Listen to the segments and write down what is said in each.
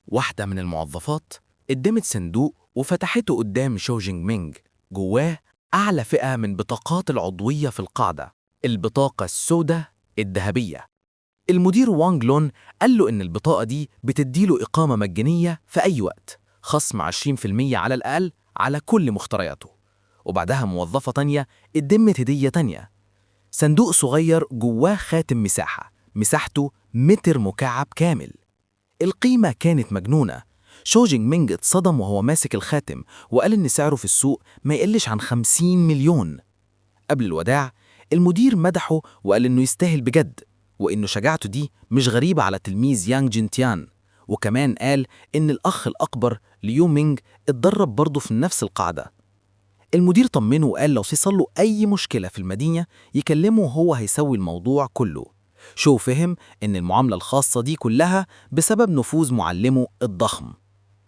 واحدة من الموظفات قدمت صندوق وفتحته قدام شو جينغ مينغ. جواه أعلى فئة من بطاقات العضوية في القاعدة، البطاقة السوداء الذهبية. المدير وانغ لون قال له إن البطاقة دي بتديله إقامة مجانية في أي وقت، خصم 20% على الأقل على كل مشترياته. وبعدها موظفة تانية قدمت هدية تانية، صندوق صغير جواه خاتم مساحته متر مكعب كامل. القيمة كانت مجنونة. شو جينغ مينغ اتصدم وهو ماسك الخاتم وقال إن سعره في السوق ما يقلش عن 50 مليون. قبل الوداع المدير مدحه وقال إنه يستاهل بجد، وإنه شجاعته دي مش غريبة على تلميذ يانغ جينتيان. وكمان قال إن الأخ الأكبر ليو مينغ اتدرب برضه في نفس القاعدة. المدير طمنه وقال لو حصل له أي مشكلة في المدينة يكلمه وهو هيسوي الموضوع كله. شو فهم إن المعاملة الخاصة دي كلها بسبب نفوذ معلمه الضخم.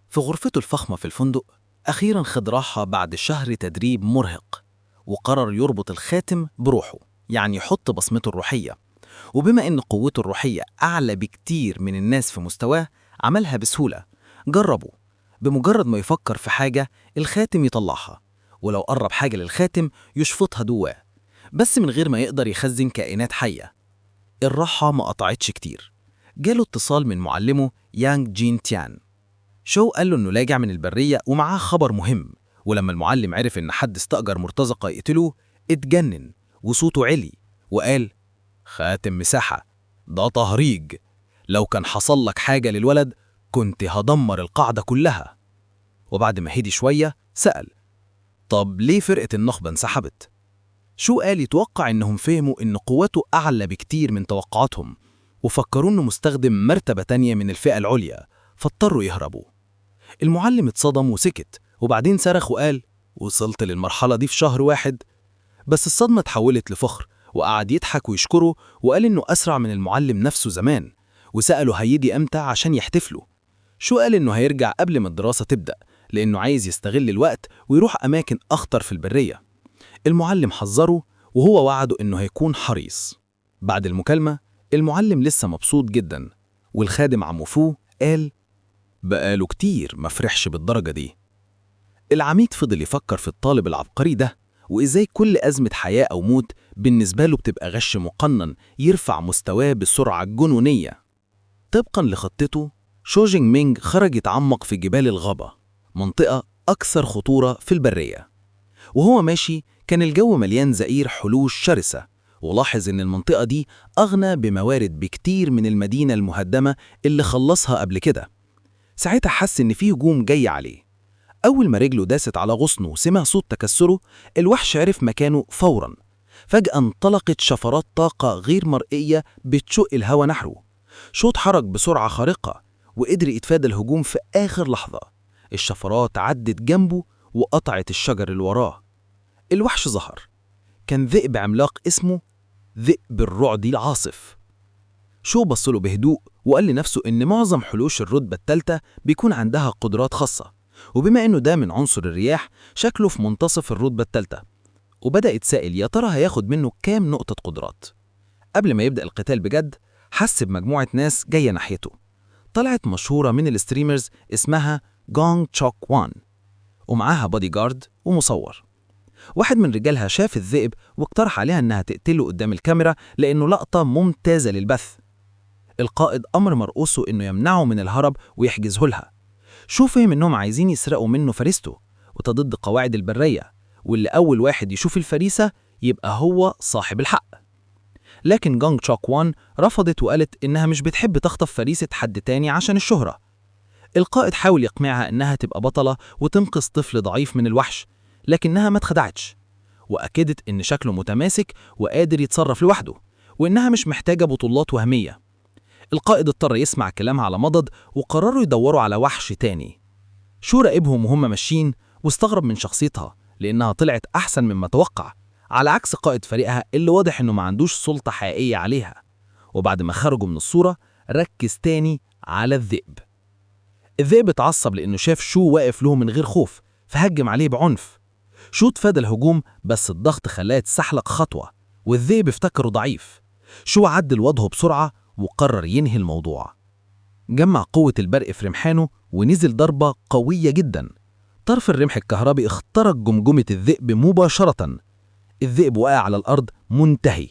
في غرفته الفخمة في الفندق أخيراً خد راحة بعد شهر تدريب مرهق، وقرر يربط الخاتم بروحه، يعني يحط بصمته الروحية. وبما إن قوته الروحية أعلى بكتير من الناس في مستواه عملها بسهولة. جربوا، بمجرد ما يفكر في حاجة الخاتم يطلعها، ولو قرب حاجة للخاتم يشفطها جواه، بس من غير ما يقدر يخزن كائنات حية. الراحة ما قطعتش كتير، جاله اتصال من معلمه يانغ جين تيان. شو قال له إنه راجع من البرية ومعاه خبر مهم، ولما المعلم عرف إن حد استأجر مرتزقة يقتلوه اتجنن وصوته علي وقال: خاتم مساحة ده تهريج، لو كان حصل لك حاجة للولد كنت هدمر القاعدة كلها. وبعد ما هدي شوية سأل: طب ليه فرقة النخبة انسحبت؟ شو قال يتوقع إنهم فهموا إن قوته أعلى بكتير من توقعاتهم، وفكروا إنه مستخدم مرتبة تانية من الفئة العليا، فاضطروا يهربوا. المعلم اتصدم وسكت، وبعدين صرخ وقال: وصلت للمرحلة دي في شهر واحد؟ بس الصدمة اتحولت لفخر، وقعد يضحك ويشكره وقال إنه أسرع من المعلم نفسه زمان، وسأله هيجي أمتى عشان يحتفلوا. شو قال إنه هيرجع قبل ما الدراسة تبدأ، لأنه عايز يستغل الوقت ويروح أماكن أخطر في البرية. المعلم حذره وهو وعده إنه هيكون حريص. بعد المكالمة المعلم لسه مبسوط جدا، والخادم عمو فو قال: بقاله كتير ما فرحش بالدرجة دي. العميد فضل يفكر في الطالب العبقري ده، وإزاي كل أزمة حياة أو موت بالنسبة له بتبقى غش مقنن يرفع مستواه بسرعة جنونية. طبقا لخطته شو جينغ مينغ خرج يتعمق في جبال الغابة، منطقة أكثر خطورة في البرية. وهو ماشي كان الجو مليان زئير حلوش شرسة، ولاحظ إن المنطقة دي أغنى بموارد بكتير من المدينة المهدمة اللي خلصها قبل كده. ساعتها حس إن فيه هجوم جاي عليه. أول ما رجله داست على غصنه وسمع صوت تكسره، الوحش عرف مكانه فوراً. فجأة انطلقت شفرات طاقة غير مرئية بتشق الهوا نحره. شو اتحرك بسرعة خارقة وقدر يتفادى الهجوم في آخر لحظة. الشفرات عدت جنبه وقطعت الشجر اللي وراه. الوحش ظهر، كان ذئب عملاق اسمه ذئب الرعدي العاصف. شو بصله بهدوء وقال لنفسه إن معظم حلوش الرتبة الثالثة بيكون عندها قدرات خاصة، وبما إنه ده من عنصر الرياح شكله في منتصف الرتبة الثالثة. وبدأ يتسائل يا ترى هياخد منه كام نقطة قدرات. قبل ما يبدأ القتال بجد حس بمجموعة ناس جاية ناحيته. طلعت مشهورة من الستريمرز اسمها جونغ تشوك وان، ومعاها بودي جارد ومصور. واحد من رجالها شاف الذئب واقترح عليها إنها تقتله قدام الكاميرا لأنه لقطة ممتازة للبث. القائد أمر مرؤوسه إنه يمنعه من الهرب ويحجزه لها. شو فهم إنهم عايزين يسرقوا منه فريسته، وده ضد قواعد البرية، واللي أول واحد يشوف الفريسة يبقى هو صاحب الحق. لكن جونغ تشوك وان رفضت وقالت إنها مش بتحب تخطف فريسة حد تاني عشان الشهرة. القائد حاول يقنعها إنها تبقى بطلة وتنقذ طفل ضعيف من الوحش، لكنها ما اتخدعتش، وأكدت إن شكله متماسك وقادر يتصرف لوحده، وإنها مش محتاجة بطولات وهمية. القائد اضطر يسمع كلامها على مضض، وقرروا يدوروا على وحش تاني. شو راقبهم وهم ماشيين واستغرب من شخصيتها لأنها طلعت أحسن مما توقع، على عكس قائد فريقها اللي واضح إنه ما عندوش سلطة حقيقية عليها. وبعد ما خرجوا من الصورة ركز تاني على الذئب. الذئب اتعصب لأنه شاف شو واقف له من غير خوف، فهجم عليه بعنف. شو اتفادى الهجوم، بس الضغط خلاه يتسحلق خطوة، والذئب افتكره ضعيف. شو عدل وضعه بسرعة وقرر ينهي الموضوع. جمع قوة البرق في رمحانه ونزل ضربة قوية جدا. طرف الرمح الكهربي اخترق جمجمة الذئب مباشرة. الذئب وقع على الأرض منتهي.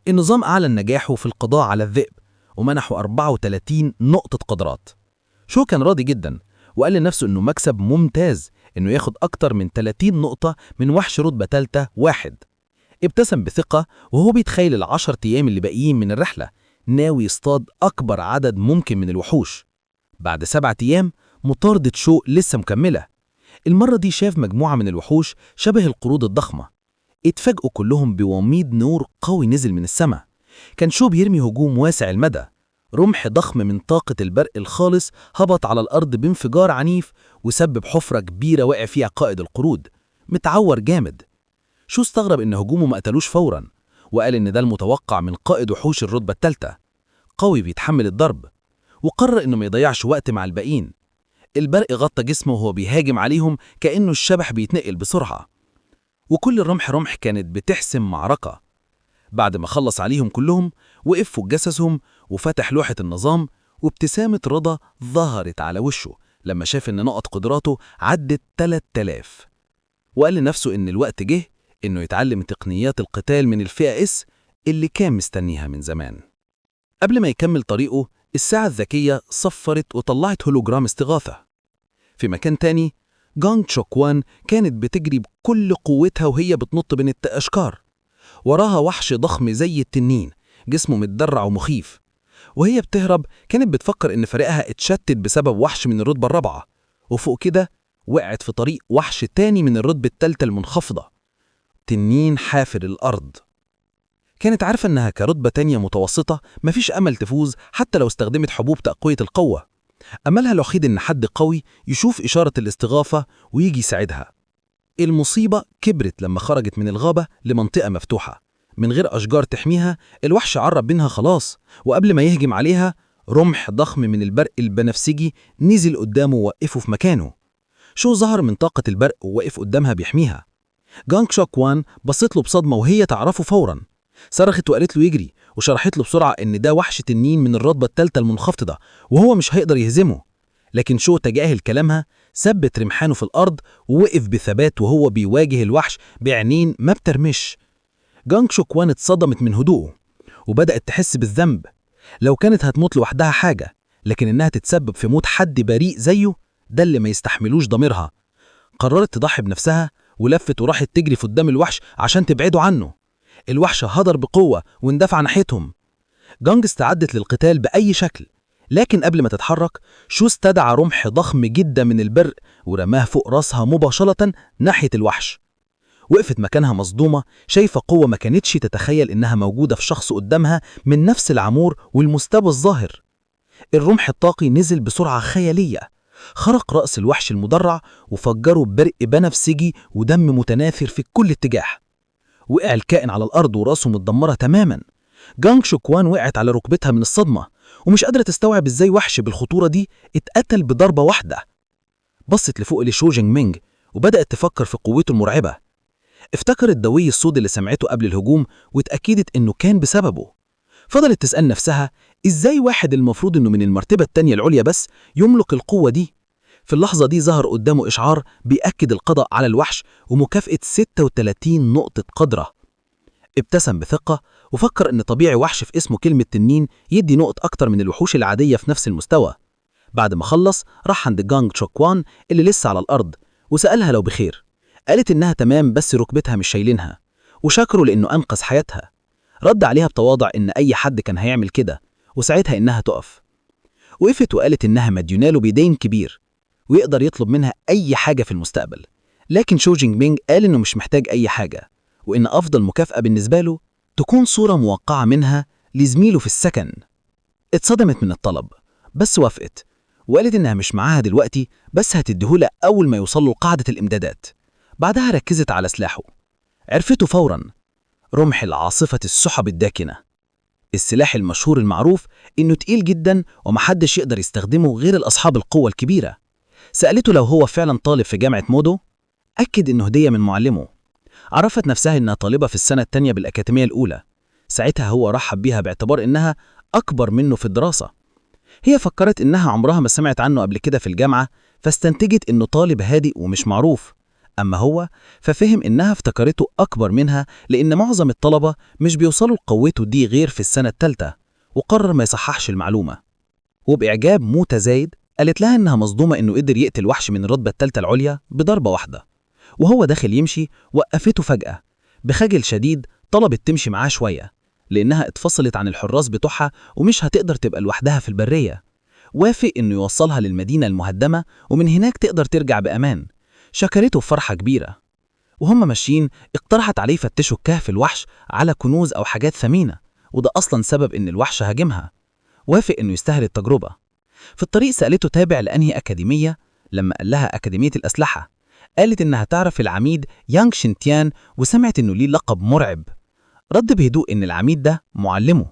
النظام أعلن نجاحه في القضاء على الذئب ومنحه 34 نقطة قدرات. شو كان راضي جدا وقال لنفسه إنه مكسب ممتاز إنه ياخد أكتر من 30 نقطة من وحش رتبة تالتة واحد. ابتسم بثقة وهو بيتخيل ال10 أيام اللي باقيين من الرحلة، ناوي يصطاد أكبر عدد ممكن من الوحوش. بعد 7 أيام مطاردة شو لسه مكملة. المرة دي شاف مجموعة من الوحوش شبه القرود الضخمة. اتفاجئوا كلهم بوميض نور قوي نزل من السماء. كان شو بيرمي هجوم واسع المدى. رمح ضخم من طاقة البرق الخالص هبط على الأرض بانفجار عنيف وسبب حفرة كبيرة وقع فيها قائد القرود متعور جامد. شو استغرب إن هجومه ما قتلوش فورا، وقال إن ده المتوقع من قائد وحوش الرتبة الثالثة، قوي بيتحمل الضرب، وقرر إنه ما يضيعش وقت مع الباقيين. البرق غطى جسمه وهو بيهاجم عليهم كأنه الشبح بيتنقل بسرعة، وكل رمح كانت بتحسم معركة. بعد ما خلص عليهم كلهم وقف فوق جثثهم وفتح لوحة النظام، وابتسامة رضا ظهرت على وشه لما شاف إن نقط قدراته عدت 3000. وقال لنفسه إن الوقت جه إنه يتعلم تقنيات القتال من الفئة اس اللي كان مستنيها من زمان. قبل ما يكمل طريقه الساعة الذكية صفرت وطلعت هولوجرام استغاثة. في مكان تاني جانج تشوكوان كانت بتجري بكل قوتها وهي بتنط بين الأشجار. وراها وحش ضخم زي التنين، جسمه متدرع ومخيف. وهي بتهرب كانت بتفكر إن فريقها اتشتت بسبب وحش من الرتبة الرابعة، وفوق كده وقعت في طريق وحش تاني من الرتبة التالتة المنخفضة، تنين حافر الأرض. كانت عارفة إنها كرتبة تانية متوسطة مفيش أمل تفوز حتى لو استخدمت حبوب تقوية القوة. أملها الوحيد إن حد قوي يشوف إشارة الاستغاثة ويجي يساعدها. المصيبة كبرت لما خرجت من الغابة لمنطقة مفتوحة من غير أشجار تحميها. الوحش عرب منها خلاص، وقبل ما يهجم عليها رمح ضخم من البرق البنفسجي نزل قدامه ووقفه في مكانه. شو ظهر من طاقة البرق ووقف قدامها بيحميها. جانج تشوكوان بصت له بصدمة وهي تعرفه فورا. صرخت وقالت له يجري، وشرحت له بسرعة إن ده وحش تنين من الرتبة الثالثة المنخفضة وهو مش هيقدر يهزمه. لكن شو تجاهل كلامها، ثبت رمحانه في الأرض ووقف بثبات وهو بيواجه الوحش بعينين ما بترمش. جانج تشوكوان اتصدمت من هدوءه وبدأت تحس بالذنب. لو كانت هتموت لوحدها حاجة، لكن إنها تتسبب في موت حد بريء زيه ده اللي ما يستحملوش ضميرها. قررت تضحي بنفسها ولفت وراحت تجري في قدام الوحش عشان تبعده عنه. الوحش هدر بقوة واندفع ناحيتهم. جانج استعدت للقتال بأي شكل، لكن قبل ما تتحرك شو استدعى رمح ضخم جدا من البرق ورماه فوق راسها مباشرة ناحية الوحش. وقفت مكانها مصدومة، شايفة قوة ما كانتش تتخيل إنها موجودة في شخص قدامها من نفس العمور والمستوى الظاهر. الرمح الطاقي نزل بسرعة خيالية، خرق رأس الوحش المدرع وفجره ببرق بنفسجي ودم متناثر في كل اتجاه. وقع الكائن على الأرض وراسه متدمرة تماما. جانج تشوكوان وقعت على ركبتها من الصدمة ومش قادرة تستوعب ازاي وحش بالخطورة دي اتقتل بضربة واحدة. بصت لفوق لشو جينج مينج وبدأت تفكر في قوته المرعبة. افتكرت دوي الصوت اللي سمعته قبل الهجوم واتأكدت انه كان بسببه. فضلت تسأل نفسها ازاي واحد المفروض انه من المرتبة التانية العليا بس يملك القوة دي. في اللحظة دي ظهر قدامه إشعار بيأكد القضاء على الوحش ومكافأة 36 نقطة قدرة. ابتسم بثقة وفكر إن طبيعي وحش في اسمه كلمة تنين يدي نقط أكتر من الوحوش العادية في نفس المستوى. بعد ما خلص راح عند جانج تشوكوان اللي لسه على الأرض وسألها لو بخير. قالت إنها تمام بس ركبتها مش شايلينها، وشكره لأنه أنقذ حياتها. رد عليها بتواضع إن أي حد كان هيعمل كده، وساعتها إنها تقف. وقفت وقالت إنها مديوناله بدين كبير ويقدر يطلب منها أي حاجة في المستقبل. لكن شو جينج مينج قال إنه مش محتاج أي حاجة، وإن أفضل مكافأة بالنسبة له تكون صورة موقعة منها لزميله في السكن. اتصدمت من الطلب بس وافقت، وقالت إنها مش معاها دلوقتي بس هتديهوله أول ما يوصلوا لقاعدة الإمدادات. بعدها ركزت على سلاحه، عرفته فورا، رمح العاصفة السحب الداكنة. السلاح المشهور المعروف إنه تقيل جدا ومحدش يقدر يستخدمه غير الأصحاب القوة الكبيرة. سألته لو هو فعلا طالب في جامعة مودو، أكد إنه هدية من معلمه. عرفت نفسها إنها طالبة في السنة التانية بالأكاديمية الأولى. ساعتها هو رحب بيها باعتبار إنها أكبر منه في الدراسة. هي فكرت إنها عمرها ما سمعت عنه قبل كده في الجامعة، فاستنتجت إنه طالب هادئ ومش معروف. أما هو ففهم إنها افتكرته أكبر منها، لأن معظم الطلبة مش بيوصلوا لقوته دي غير في السنة الثالثة، وقرر ما يصححش المعلومة. وبإعجاب متزايد قالت لها إنها مصدومة إنه قدر يقتل وحش من الرتبة الثالثة العليا بضربة واحدة. وهو داخل يمشي وقفته فجأة بخجل شديد، طلبت تمشي معاه شوية لأنها اتفصلت عن الحراس بتوعها ومش هتقدر تبقى لوحدها في البرية. وافق إنه يوصلها للمدينة المهدمة ومن هناك تقدر ترجع بأمان. شكرته بفرحة كبيرة. وهم ماشيين اقترحت عليه يفتشوا كهف الوحش على كنوز أو حاجات ثمينة، وده أصلا سبب إن الوحش هاجمها. وافق إنه يستاهل التجربة. في الطريق سألته تابع لأنهي أكاديمية. لما قال لها أكاديمية الأسلحة، قالت إنها تعرف العميد يانغ شنتيان وسمعت إنه ليه لقب مرعب. رد بهدوء إن العميد ده معلمه